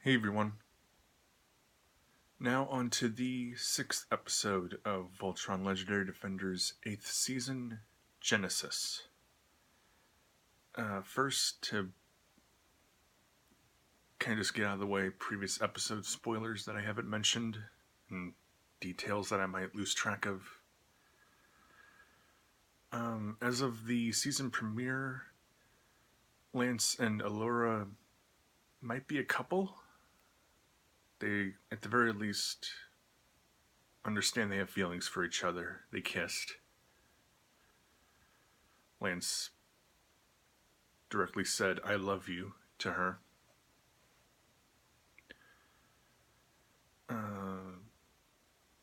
Hey everyone. Now on to the 6th episode of Voltron Legendary Defender's 8th season, Genesis. First, to kind of just get out of the way, previous episode spoilers that I haven't mentioned, and details that I might lose track of. As of the season premiere, Lance and Allura might be a couple. They, at the very least, understand they have feelings for each other. They kissed. Lance directly said, "I love you," to her.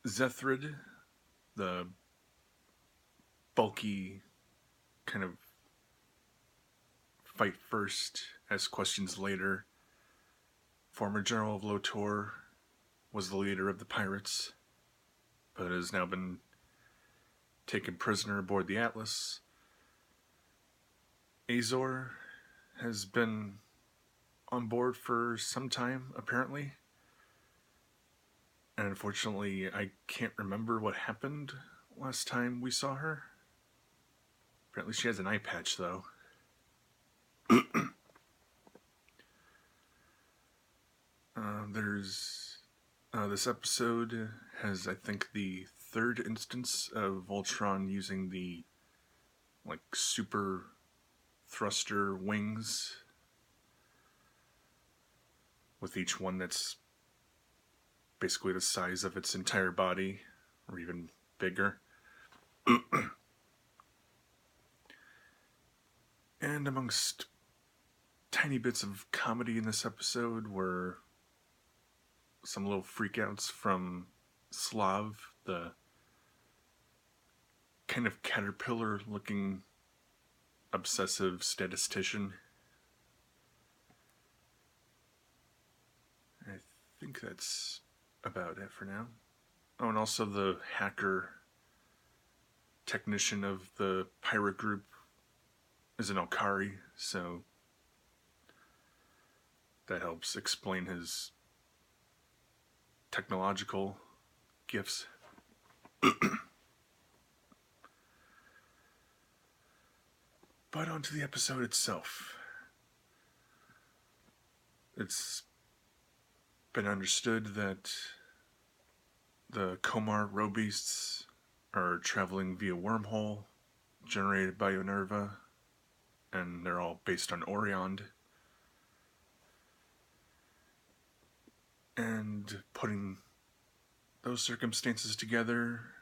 Zethrid, the bulky kind of fight first, ask questions later, former general of Lotor, was the leader of the pirates, but has now been taken prisoner aboard the Atlas. Azor has been on board for some time, apparently. And unfortunately, I can't remember what happened last time we saw her. Apparently she has an eye patch, though. This episode has, I think, the third instance of Voltron using the, super thruster wings, with each one that's basically the size of its entire body, or even bigger. And amongst tiny bits of comedy in this episode were some little freakouts from Slav, the kind of caterpillar-looking obsessive statistician. I think that's about it for now. Oh, and also the hacker technician of the pirate group is an Alkari, so that helps explain his technological gifts. But onto the episode itself. It's been understood that the Komar Robeasts are traveling via wormhole generated by Honerva, and they're all based on Oriond. And putting those circumstances together,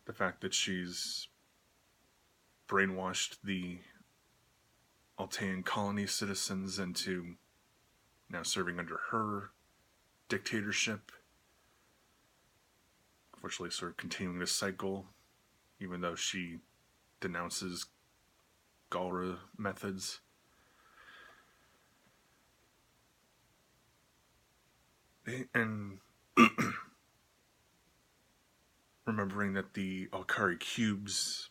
the fact that she's brainwashed the Altean colony citizens into now serving under her dictatorship, unfortunately sort of continuing this cycle, even though she denounces Galra methods. And remembering that the Alkari cubes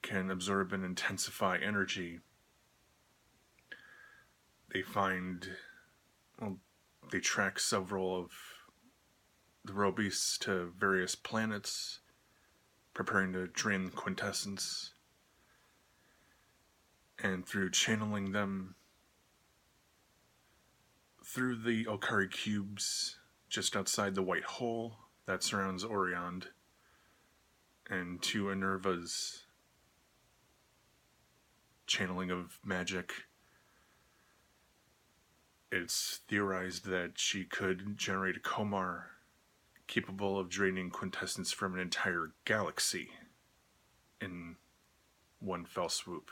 can absorb and intensify energy, they track several of the Robeasts to various planets, preparing to drain the quintessence, and through channeling them through the Alkari cubes just outside the white hole that surrounds Oriond, and to Honerva's channeling of magic, it's theorized that she could generate a Komar capable of draining quintessence from an entire galaxy in one fell swoop.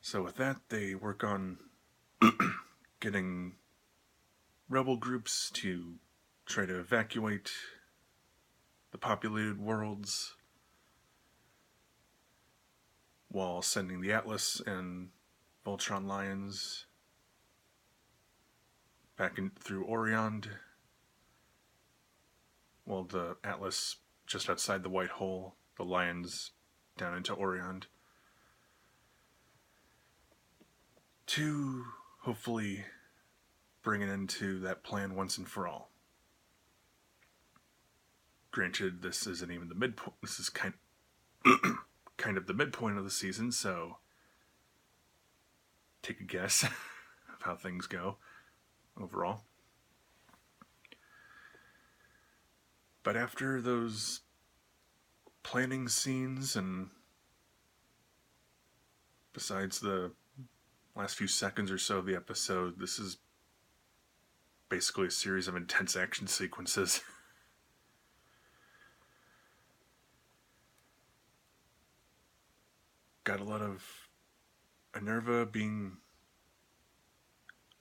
So with that, they work on getting rebel groups to try to evacuate the populated worlds, while sending the Atlas and Voltron Lions back in through Oriond, while the Atlas just outside the white hole, the Lions down into Oriond. to hopefully bring an end to that plan once and for all. Granted, this isn't even the midpoint. This is kind of the midpoint of the season, so take a guess of how things go overall. But after those planning scenes, and besides the last few seconds or so of the episode, this is basically a series of intense action sequences. Got a lot of Honerva being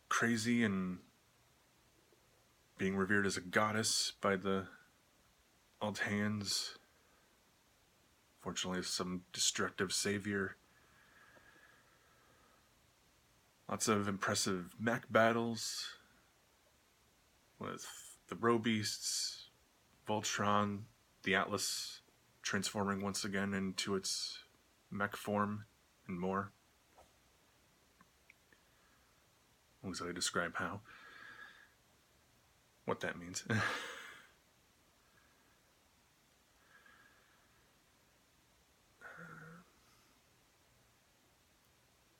crazy and being revered as a goddess by the old hands. Fortunately, some destructive savior. Lots of impressive mech battles with the Robeasts, Voltron, the Atlas transforming once again into its mech form, and more. I'll easily describe how. What that means.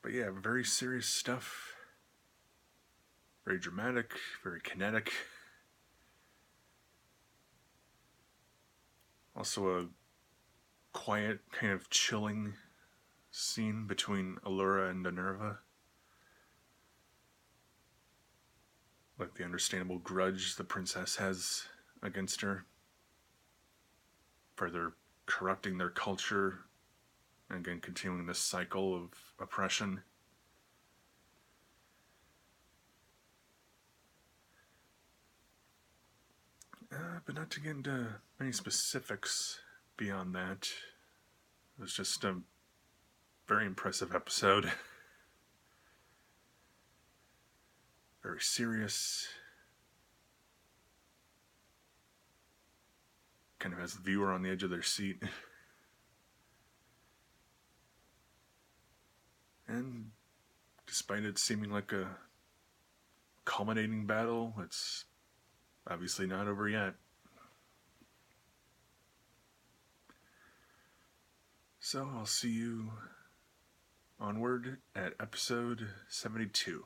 But yeah, very serious stuff. Very dramatic, very kinetic. Also a quiet, kind of chilling scene between Allura and Honerva. Like the understandable grudge the princess has against her. Further corrupting their culture. And again, continuing this cycle of oppression. But not to get into many specifics beyond that. It was just a very impressive episode. Very serious. Kind of has the viewer on the edge of their seat. And despite it seeming like a culminating battle, it's obviously not over yet. So I'll see you onward at episode 72.